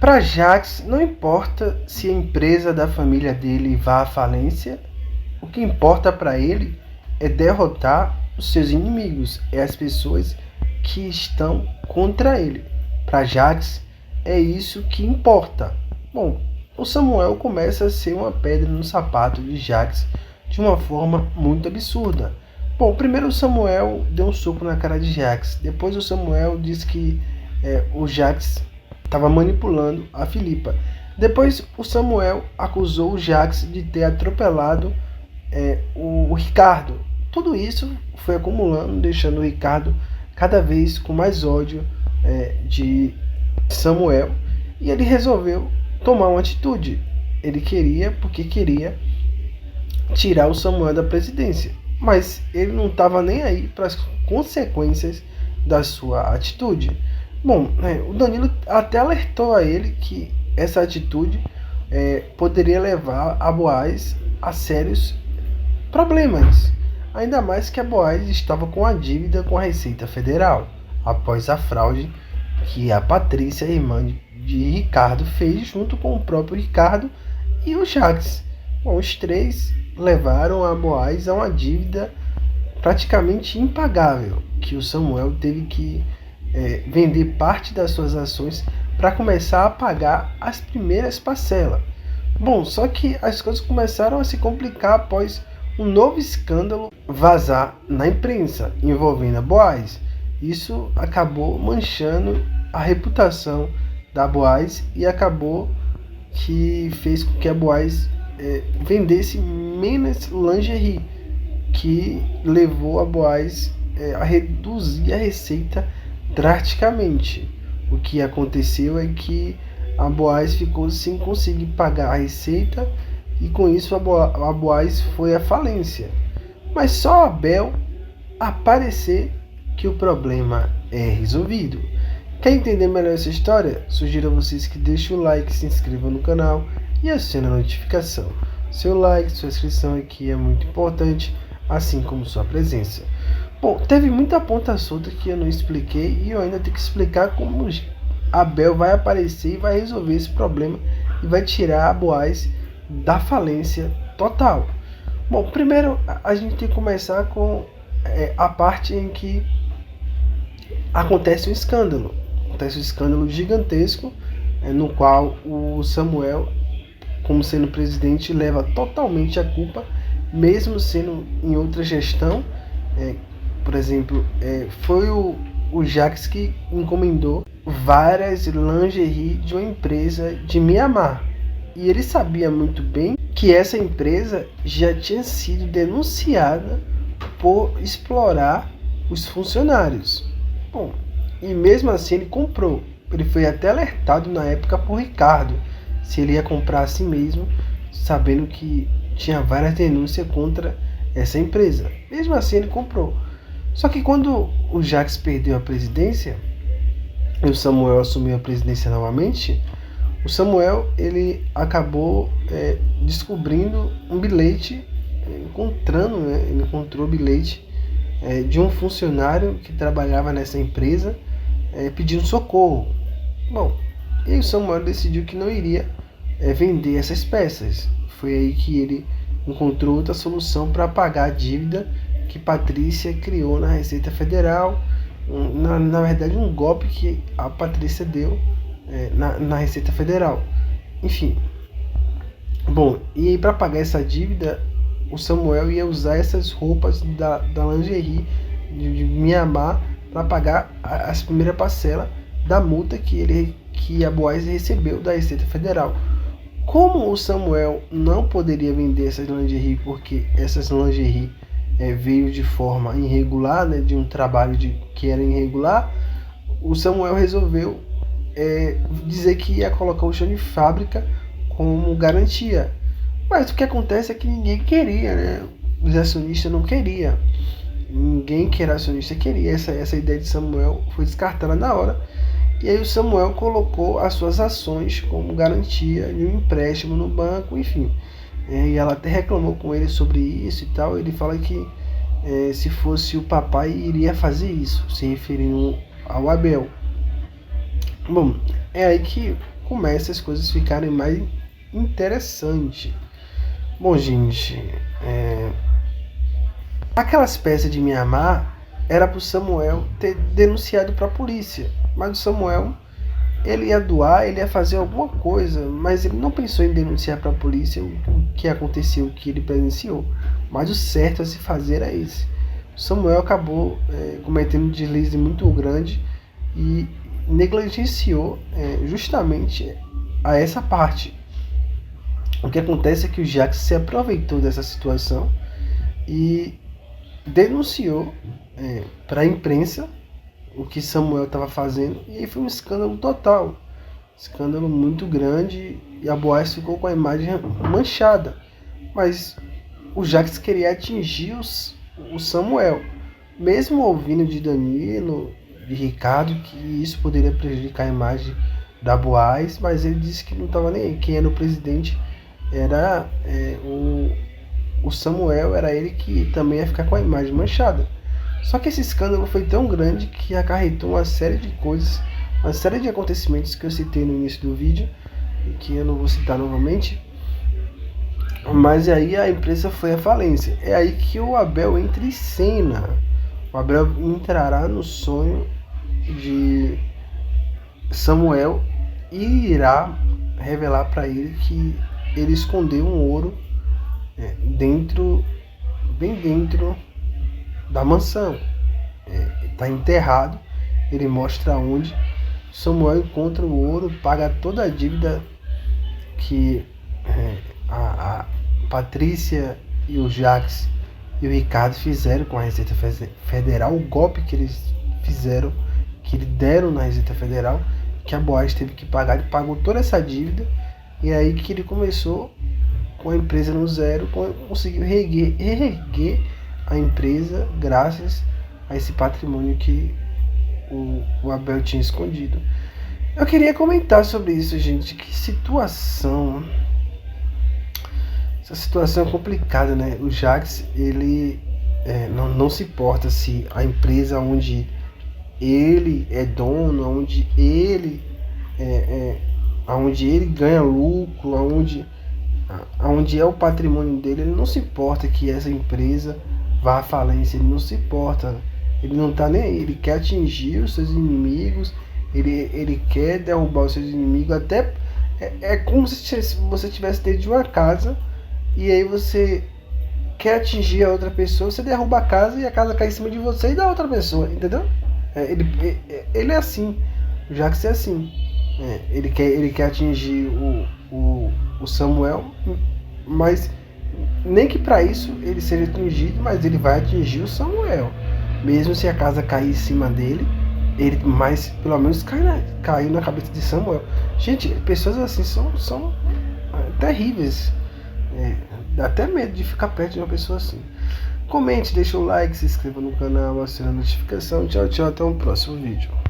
Para Jacques, não importa se a empresa da família dele vá à falência, o que importa para ele é derrotar os seus inimigos, é as pessoas que estão contra ele. Para Jacques, é isso que importa. Bom, o Samuel começa a ser uma pedra no sapato de Jacques de uma forma muito absurda. Bom, primeiro o Samuel deu um soco na cara de Jacques. Depois o Samuel disse que o Jacques estava manipulando a Filipa. Depois o Samuel acusou o Jacques de ter atropelado o Ricardo. Tudo isso foi acumulando, deixando o Ricardo cada vez com mais ódio de Samuel. E ele resolveu tomar uma atitude. Ele queria tirar o Samuel da presidência. Mas ele não estava nem aí para as consequências da sua atitude. Bom, o Danilo até alertou a ele que essa atitude poderia levar a Boaz a sérios problemas. Ainda mais que a Boaz estava com a dívida com a Receita Federal, após a fraude que a Patrícia, irmã de Ricardo, fez junto com o próprio Ricardo e o Jacques. Bom, os três levaram a Boaz a uma dívida praticamente impagável, que o Samuel teve que vender parte das suas ações para começar a pagar as primeiras parcelas. Bom, só que as coisas começaram a se complicar após um novo escândalo vazar na imprensa envolvendo a Boaz. Isso acabou manchando a reputação da Boaz e acabou que fez com que a Boaz vendesse menos lingerie, que levou a Boaz a reduzir a receita drasticamente. O que aconteceu é que a Boaz ficou sem conseguir pagar a receita e com isso a Boaz foi à falência. Mas só Abel aparecer que o problema é resolvido. Quer entender melhor essa história? Sugiro a vocês que deixem o like, se inscrevam no canal e acionem a notificação. Seu like, sua inscrição aqui é muito importante, assim como sua presença. Bom, teve muita ponta solta que eu não expliquei e eu ainda tenho que explicar como Abel vai aparecer e vai resolver esse problema e vai tirar a Boaz da falência total. Bom, primeiro a gente tem que começar com a parte em que acontece um escândalo. Acontece um escândalo gigantesco no qual o Samuel, como sendo presidente, leva totalmente a culpa, mesmo sendo em outra gestão. Por exemplo, foi o Jacques que encomendou várias lingerie de uma empresa de Mianmar. E ele sabia muito bem que essa empresa já tinha sido denunciada por explorar os funcionários. Bom, e mesmo assim ele comprou. Ele foi até alertado na época por Ricardo se ele ia comprar assim mesmo, sabendo que tinha várias denúncias contra essa empresa. Mesmo assim ele comprou. Só que quando o Jacques perdeu a presidência e o Samuel assumiu a presidência novamente, o Samuel ele acabou descobrindo um bilhete, ele encontrou o bilhete de um funcionário que trabalhava nessa empresa pedindo socorro. Bom, e aí o Samuel decidiu que não iria vender essas peças. Foi aí que ele encontrou outra solução para pagar a dívida que Patrícia criou na Receita Federal. Na verdade, um golpe que a Patrícia deu na Receita Federal. Enfim. Bom, e para pagar essa dívida, o Samuel ia usar essas roupas da lingerie de Mianmar para pagar as primeiras parcelas da multa que a Boaz recebeu da Receita Federal. Como o Samuel não poderia vender essas lingerie porque essas lingerie veio de forma irregular, de um trabalho que era irregular, o Samuel resolveu dizer que ia colocar o chão de fábrica como garantia. Mas o que acontece é que ninguém queria, os acionistas não queriam. Ninguém que era acionista queria. Essa ideia de Samuel foi descartada na hora. E aí o Samuel colocou as suas ações como garantia de um empréstimo no banco, enfim. E ela até reclamou com ele sobre isso e tal. Ele fala que se fosse o papai iria fazer isso, se referindo ao Abel. Bom, é aí que começa as coisas ficarem mais interessantes. Bom, gente, aquelas peças de Mianmar era para o Samuel ter denunciado para a polícia, mas o Samuel ele ia doar, ele ia fazer alguma coisa, mas ele não pensou em denunciar para a polícia o que aconteceu, o que ele presenciou. Mas o certo a se fazer era esse. O Samuel acabou cometendo um deslize muito grande e negligenciou justamente a essa parte. O que acontece é que o Jacques se aproveitou dessa situação e denunciou para a imprensa o que Samuel estava fazendo, e aí foi um escândalo total, escândalo muito grande, e a Boaz ficou com a imagem manchada. Mas o Jacques queria atingir o Samuel, mesmo ouvindo de Danilo, de Ricardo, que isso poderia prejudicar a imagem da Boaz, mas ele disse que não estava nem aí. Quem era o presidente era o Samuel, era ele que também ia ficar com a imagem manchada. Só que esse escândalo foi tão grande que acarretou uma série de coisas, uma série de acontecimentos que eu citei no início do vídeo e que eu não vou citar novamente. Mas aí a empresa foi à falência. É aí que o Abel entra em cena. O Abel entrará no sonho de Samuel e irá revelar para ele que ele escondeu um ouro bem dentro da mansão. Está enterrado. Ele mostra onde. Samuel encontra o ouro, paga toda a dívida que a Patrícia e o Jacques e o Ricardo fizeram com a Receita Federal, o golpe que eles fizeram, que eles deram na Receita Federal, que a Boaz teve que pagar. Ele pagou toda essa dívida, e é aí que ele começou com a empresa no zero, conseguiu reerguer a empresa graças a esse patrimônio que o Abel tinha escondido. Eu queria comentar sobre isso, gente. Que situação. Essa situação é complicada, né? O Jacques, ele não se importa se a empresa onde ele é dono, onde ele ganha lucro, onde é o patrimônio dele, ele não se importa que essa empresa vá à falência, ele não se importa, ele não tá nem aí, ele quer atingir os seus inimigos, ele quer derrubar os seus inimigos, até é como se você estivesse dentro de uma casa e aí você quer atingir a outra pessoa, você derruba a casa e a casa cai em cima de você e da outra pessoa, entendeu? Ele é assim, já que você é assim, ele quer atingir o Samuel, mas nem que para isso ele seja atingido, mas ele vai atingir o Samuel, mesmo se a casa cair em cima dele, mas pelo menos cair na cabeça de Samuel. Gente, pessoas assim são terríveis, dá até medo de ficar perto de uma pessoa assim. Comente, deixa o like, se inscreva no canal, acione a notificação. Tchau, tchau, até o próximo vídeo.